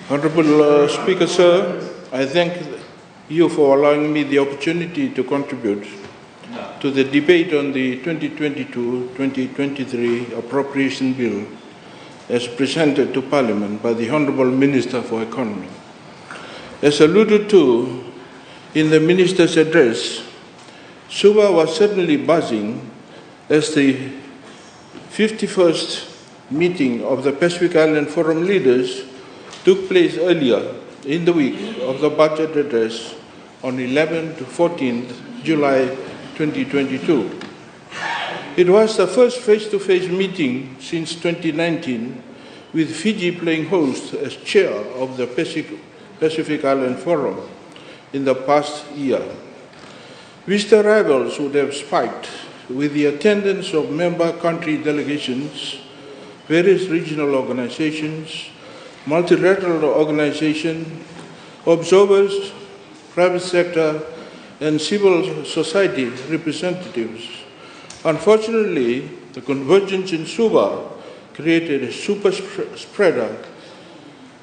Honorable Speaker, sir, I thank you for allowing me the opportunity to contribute to the debate on the 2022-2023 Appropriation Bill as presented to Parliament by the Honorable Minister for Economy. As alluded to in the Minister's address, Suva was certainly buzzing as the 51st meeting of the Pacific Island Forum leaders took place earlier in the week of the budget address on 11th to 14th July 2022. It was the first face-to-face meeting since 2019, with Fiji playing host as chair of the Pacific Island Forum in the past year. Visitor arrivals would have spiked with the attendance of member country delegations, various regional organizations, multilateral organizations, observers, private sector, and civil society representatives. Unfortunately, the convergence in Suva created a super spreader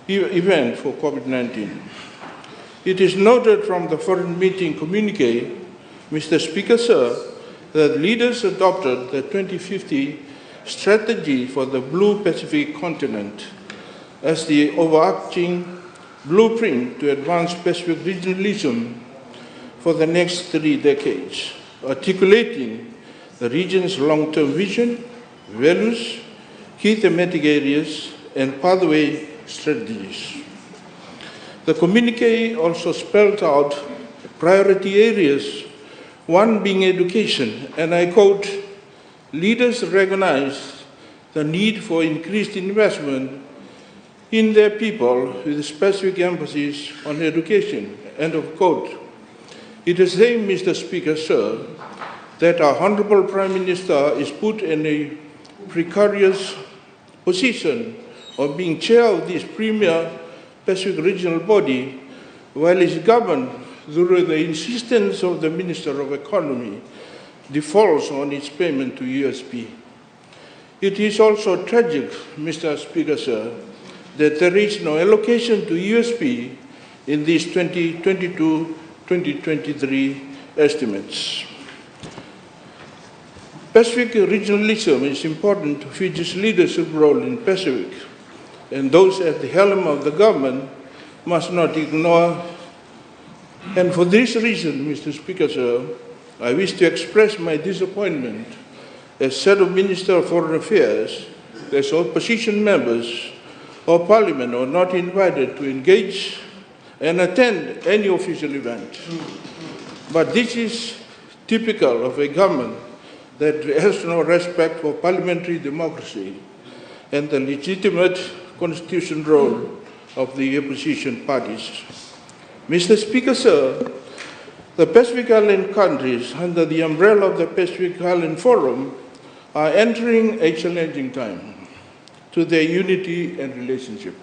event for COVID-19. It is noted from the foreign meeting communique, Mr. Speaker, sir, that leaders adopted the 2050 strategy for the Blue Pacific continent as the overarching blueprint to advance Pacific regionalism for the next 3 decades, articulating the region's long-term vision, values, key thematic areas, and pathway strategies. The communique also spelled out priority areas, one being education, and I quote, "Leaders recognize the need for increased investment in their people with specific emphasis on education," end of quote. It is saying, Mr. Speaker, sir, that our Honorable Prime Minister is put in a precarious position of being chair of this premier Pacific regional body while is governed through the insistence of the Minister of Economy defaults on its payment to USP. It is also tragic, Mr. Speaker, sir, that there is no allocation to USP in these 2022-2023 estimates. Pacific regionalism is important to Fiji's leadership role in Pacific, and those at the helm of the government must not ignore. And for this reason, Mr. Speaker, sir, I wish to express my disappointment as Shadow Minister of Foreign Affairs, as opposition members of Parliament are not invited to engage and attend any official event. But this is typical of a government that has no respect for parliamentary democracy and the legitimate constitutional role of the opposition parties. Mr. Speaker, sir, the Pacific Island countries under the umbrella of the Pacific Island Forum are entering a challenging time to their unity and relationship.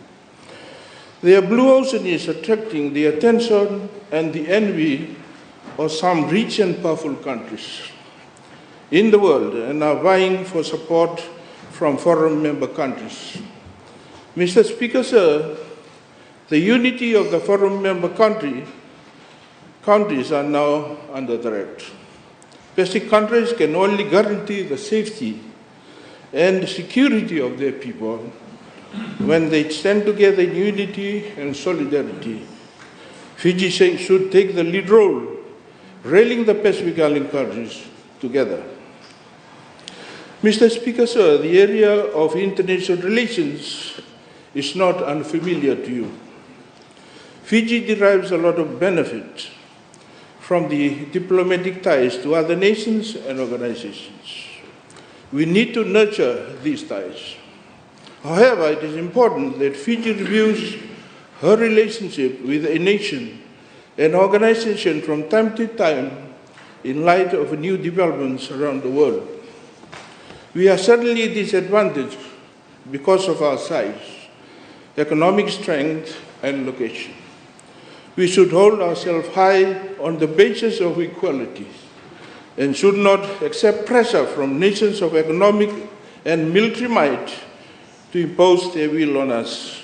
Their blue ocean is attracting the attention and the envy of some rich and powerful countries in the world and are vying for support from foreign member countries. Mr. Speaker, sir, the unity of the foreign member countries are now under threat. Pacific countries can only guarantee the safety and security of their people when they stand together in unity and solidarity. Fiji should take the lead role, rallying the Pacific Island countries together. Mr. Speaker, sir, the area of international relations is not unfamiliar to you. Fiji derives a lot of benefit from the diplomatic ties to other nations and organizations. We need to nurture these ties. However, it is important that Fiji reviews her relationship with a nation and organization from time to time in light of new developments around the world. We are certainly disadvantaged because of our size, economic strength, and location. We should hold ourselves high on the basis of equality and should not accept pressure from nations of economic and military might to impose their will on us.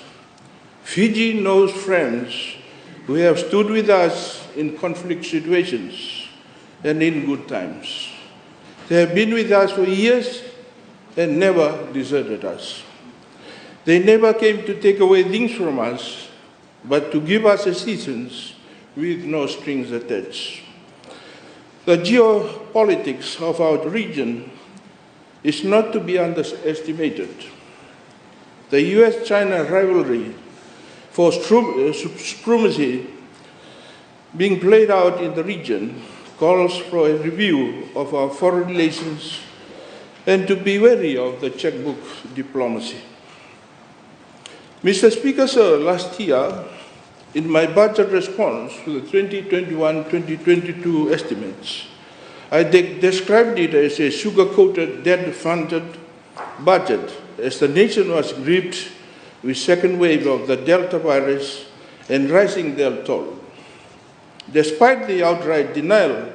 Fiji knows friends who have stood with us in conflict situations and in good times. They have been with us for years and never deserted us. They never came to take away things from us, but to give us assistance with no strings attached. The geopolitics of our region is not to be underestimated. The US-China rivalry for supremacy being played out in the region calls for a review of our foreign relations and to be wary of the checkbook diplomacy. Mr. Speaker, sir, last year, in my budget response to the 2021-2022 estimates, I described it as a sugar-coated, debt-funded budget as the nation was gripped with second wave of the Delta virus and rising death toll. Despite the outright denial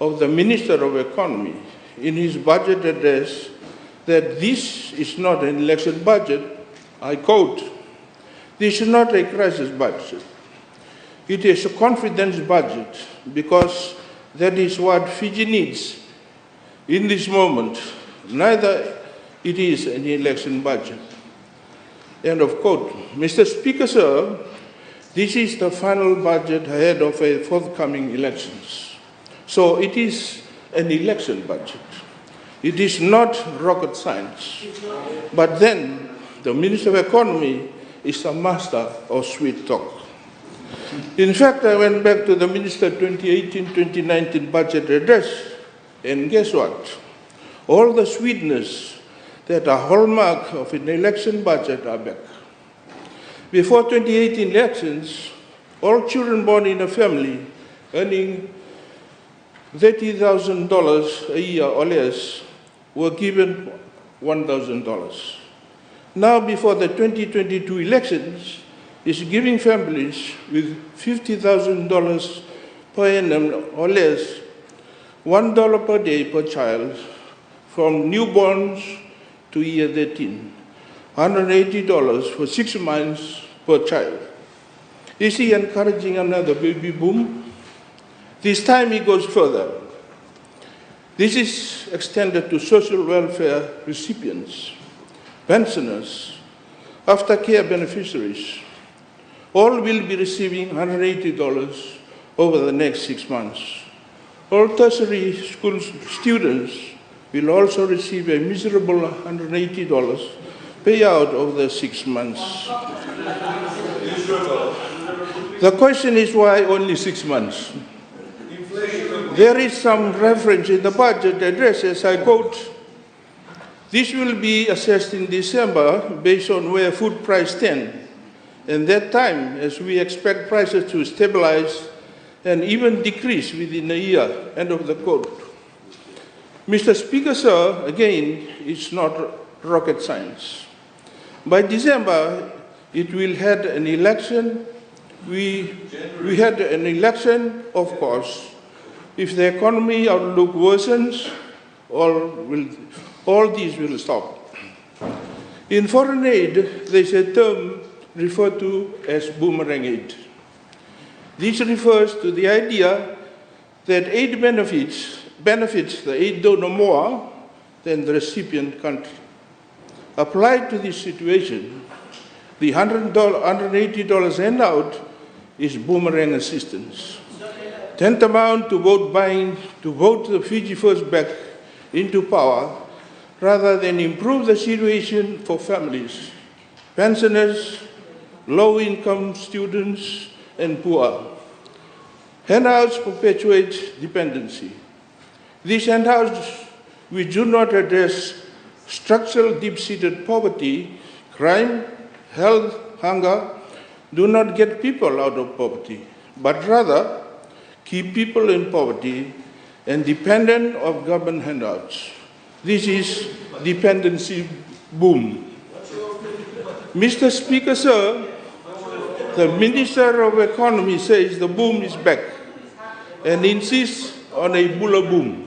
of the Minister of Economy in his budget address that this is not an election budget, I quote, "This is not a crisis budget. It is a confidence budget because that is what Fiji needs in this moment. Neither it is an election budget." End of quote. Mr. Speaker, sir, this is the final budget ahead of a forthcoming elections. So it is an election budget. It is not rocket science. But then the Minister of Economy is a master of sweet talk. In fact, I went back to the Minister 2018-2019 budget address, and guess what? All the sweetness that are hallmark of an election budget are back. Before 2018 elections, all children born in a family earning $30,000 a year or less were given $1,000. Now, before the 2022 elections, is giving families with $50,000 per annum or less $1 per day per child from newborns to year 13, $180 for 6 months per child. Is he encouraging another baby boom? This time he goes further. This is extended to social welfare recipients, pensioners, aftercare beneficiaries. All will be receiving $180 over the next 6 months. All tertiary school students will also receive a miserable $180 payout over the 6 months. The question is, why only 6 months? There is some reference in the budget address, as I quote, "This will be assessed in December based on where food prices stand. And that time, as we expect prices to stabilize and even decrease within a year," end of the quote. Mr. Speaker, sir, again, it's not rocket science. By December, it will have an election. We had an election, of course. If the economy outlook worsens, all these will stop. In foreign aid, there is a term referred to as boomerang aid. This refers to the idea that aid benefits the aid donor more than the recipient country. Applied to this situation, the $180 handout is boomerang assistance, tantamount to vote the Fiji First back into power rather than improve the situation for families, pensioners, low-income students, and poor. Handouts perpetuate dependency. These handouts, which do not address structural deep-seated poverty, crime, health, hunger, do not get people out of poverty, but rather keep people in poverty and dependent of government handouts. This is dependency boom. Mr. Speaker, sir, the Minister of Economy says the boom is back and insists on a bulla boom,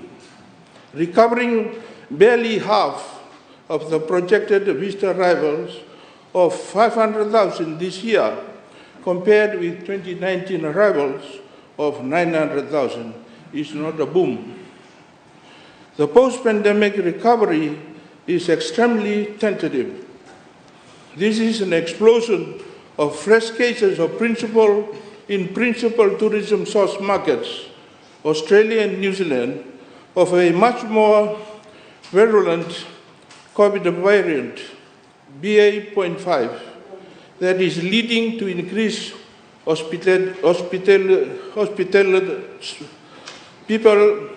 recovering barely half of the projected visitor arrivals of 500,000 this year, compared with 2019 arrivals of 900,000, is not a boom. The post-pandemic recovery is extremely tentative. This is an explosion of fresh cases of principal tourism source markets, Australia and New Zealand, of a much more virulent COVID variant, BA.5, that is leading to increased people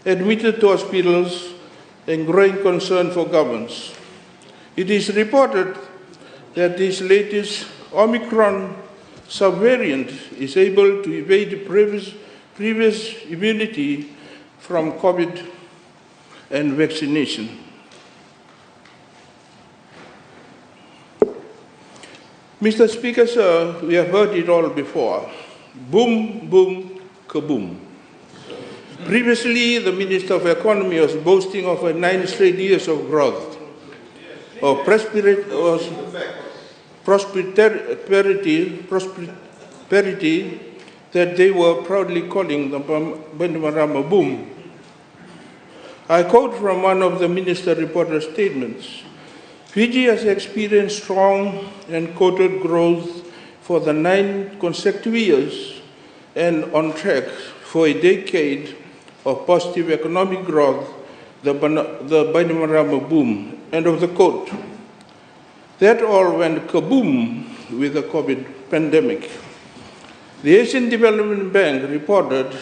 admitted to hospitals and growing concern for governments. It is reported that this latest Omicron subvariant is able to evade previous immunity from COVID and vaccination. Mr. Speaker, sir, we have heard it all before. Boom, boom, kaboom. Previously, the Minister of Economy was boasting of 9 straight years of growth, of prosperity that they were proudly calling the Bainimarama boom. I quote from one of the minister reporter's statements: Fiji has experienced strong and quoted growth for the 9 consecutive years and on track for a decade of positive economic growth, the Bainimarama boom. End of the quote. That all went kaboom with the COVID pandemic. The Asian Development Bank reported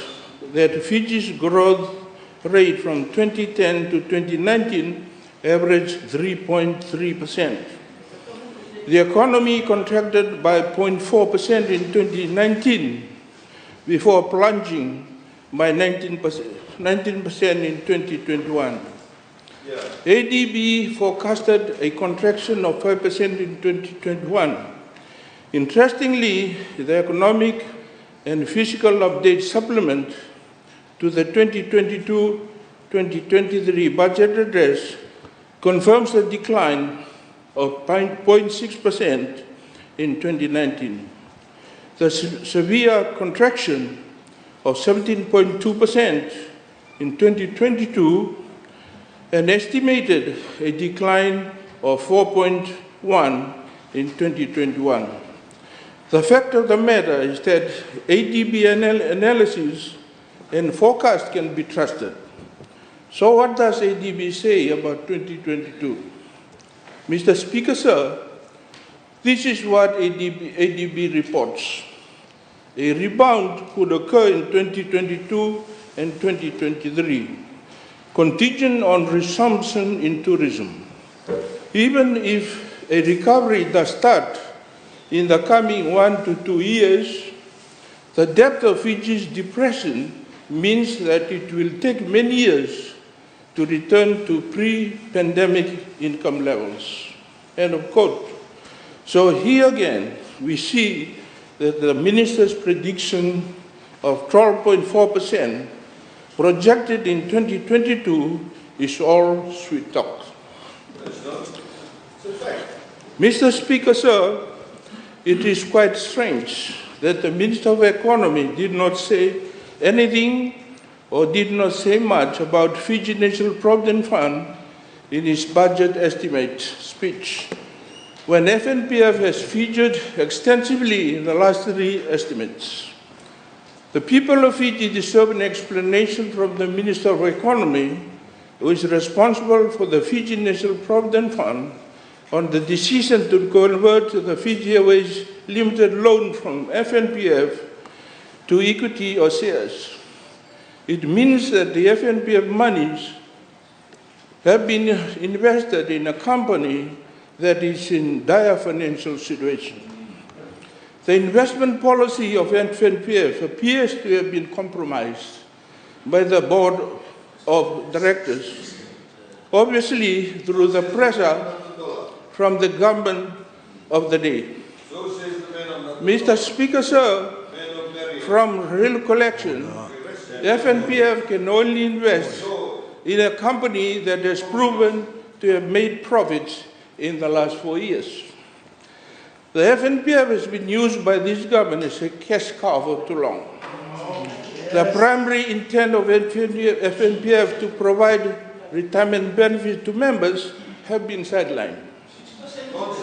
that Fiji's growth rate from 2010 to 2019 averaged 3.3%. The economy contracted by 0.4% in 2019 before plunging by 19% in 2021. ADB forecasted a contraction of 5% in 2021. Interestingly, the Economic and Fiscal Update Supplement to the 2022-2023 budget address confirms a decline of 0.6% in 2019. The severe contraction of 17.2% in 2022 and estimated a decline of 4.1% in 2021. The fact of the matter is that ADB analysis and forecast can be trusted. So what does ADB say about 2022? Mr. Speaker, sir, this is what ADB reports. A rebound could occur in 2022 and 2023, contingent on resumption in tourism. Even if a recovery does start in the coming 1 to 2 years, the depth of Fiji's depression means that it will take many years to return to pre-pandemic income levels. End of quote. So here again, we see that the minister's prediction of 12.4% projected in 2022 is all sweet talk. Mr. Speaker, sir, it is quite strange that the Minister of Economy did not say anything or did not say much about Fiji National Provident Fund in his budget estimate speech, when FNPF has featured extensively in the last 3 estimates. The people of Fiji deserve an explanation from the Minister of Economy, who is responsible for the Fiji National Provident Fund, on the decision to convert the Fiji Airways Limited loan from FNPF to equity or shares. It means that the FNPF monies have been invested in a company that is in dire financial situation. The investment policy of FNPF appears to have been compromised by the board of directors, obviously through the pressure from the government of the day. Mr. Speaker, sir, from real collection, FNPF can only invest in a company that has proven to have made profits in the last 4 years. The FNPF has been used by this government as a cash cow for too long. The primary intent of FNPF to provide retirement benefits to members have been sidelined.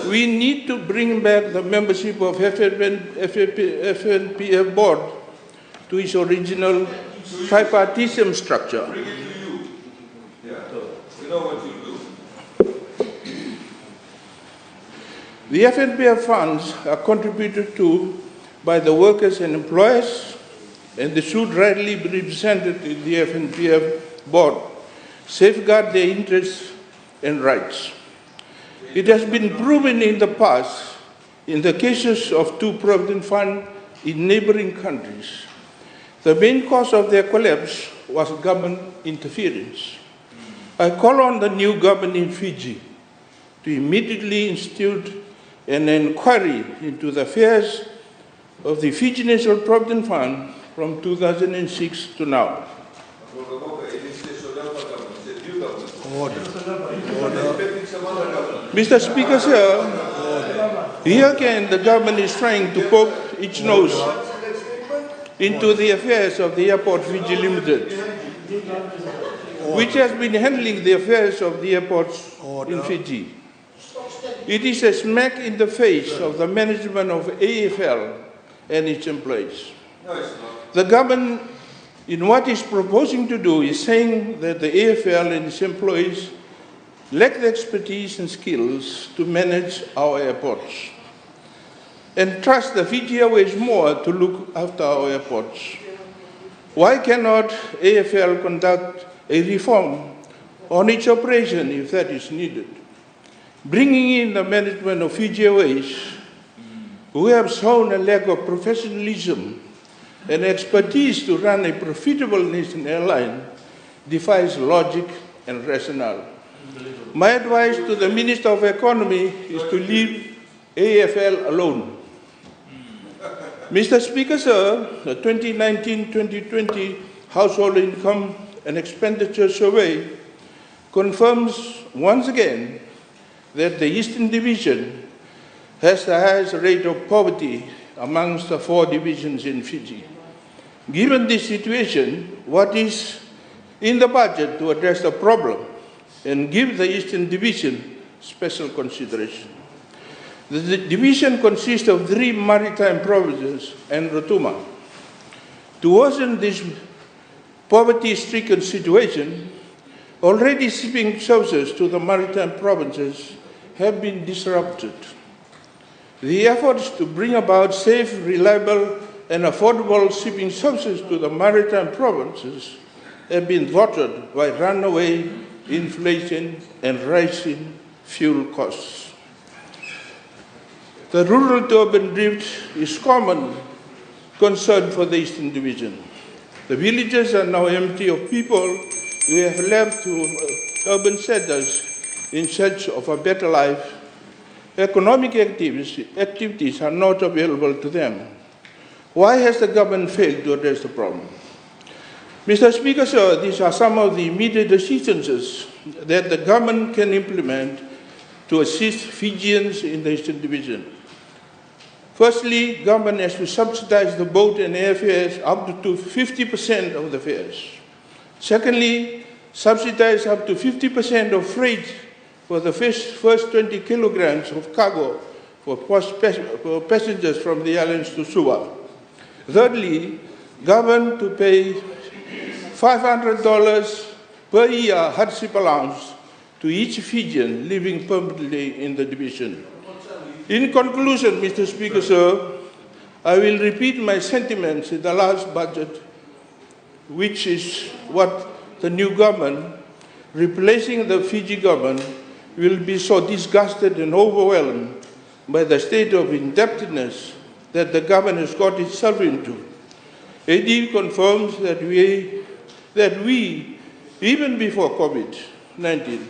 We need to bring back the membership of FNPF board to its original tripartism structure. Bring it to you. Yeah, we know what you do. The FNPF funds are contributed to by the workers and employers, and they should rightly be represented in the FNPF board, safeguard their interests and rights. It has been proven in the past, in the cases of two provident funds in neighboring countries, the main cause of their collapse was government interference. I call on the new government in Fiji to immediately institute an inquiry into the affairs of the Fiji National Provident Fund from 2006 to now. Mr. Speaker, sir, here again the government is trying to poke its nose into the affairs of the Airport Fiji Limited, which has been handling the affairs of the airports in Fiji. It is a smack in the face of the management of AFL and its employees. The government, in what it's proposing to do, is saying that the AFL and its employees lack the expertise and skills to manage our airports and trust the Fiji Airways more to look after our airports. Why cannot AFL conduct a reform on its operation if that is needed? Bringing in the management of Fiji Airways, who have shown a lack of professionalism and expertise to run a profitable nation airline, defies logic and rationale. My advice to the Minister of Economy is to leave AFL alone. Mr. Speaker, sir, the 2019-2020 Household Income and Expenditure Survey confirms once again that the Eastern Division has the highest rate of poverty amongst the 4 divisions in Fiji. Given this situation, what is in the budget to address the problem and give the Eastern Division special consideration? The division consists of 3 maritime provinces and Rotuma. To worsen this poverty-stricken situation, already shipping services to the maritime provinces have been disrupted. The efforts to bring about safe, reliable, and affordable shipping services to the maritime provinces have been thwarted by runaway inflation and rising fuel costs. The rural to urban drift is common concern for the Eastern Division. The villages are now empty of people who have left to urban centers in search of a better life. Economic activities are not available to them. Why has the government failed to address the problem? Mr. Speaker, sir, these are some of the immediate assistance that the government can implement to assist Fijians in the Eastern Division. Firstly, government has to subsidize the boat and airfares up to 50% of the fares. Secondly, subsidize up to 50% of freight for the first 20 kilograms of cargo for passengers from the islands to Suva. Thirdly, government to pay $500 per year hardship allowance to each Fijian living permanently in the division. In conclusion, Mr. Speaker, sir, I will repeat my sentiments in the last budget, which is what the new government, replacing the Fiji government, will be so disgusted and overwhelmed by the state of indebtedness that the government has got itself into. AD confirms that we, even before COVID-19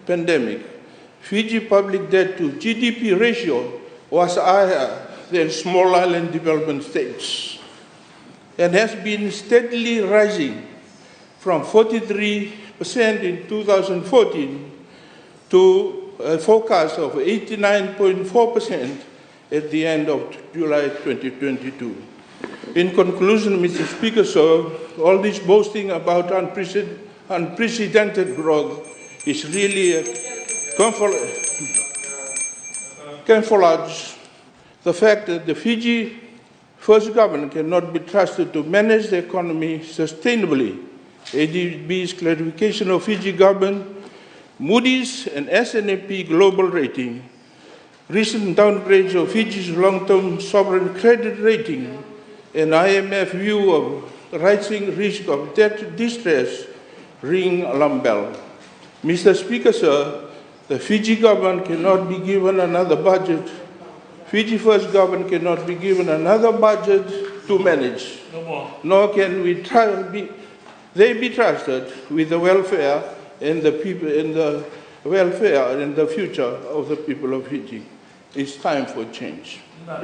pandemic, Fiji public debt to GDP ratio was higher than small island development states and has been steadily rising from 43% in 2014 to a forecast of 89.4% at the end of July 2022. In conclusion, Mr. Speaker, sir, all this boasting about unprecedented growth is really a camouflage the fact that the Fiji first government cannot be trusted to manage the economy sustainably. ADB's clarification of Fiji government, Moody's and S&P global rating, recent downgrades of Fiji's long-term sovereign credit rating, and IMF view of rising risk of debt distress ring alarm bell. Mr. Speaker, sir, the Fiji government cannot be given another budget. Fiji first government cannot be given another budget to manage. No more. Nor can they be trusted with the welfare and the people and the welfare and the future of the people of Fiji. It's time for change. No.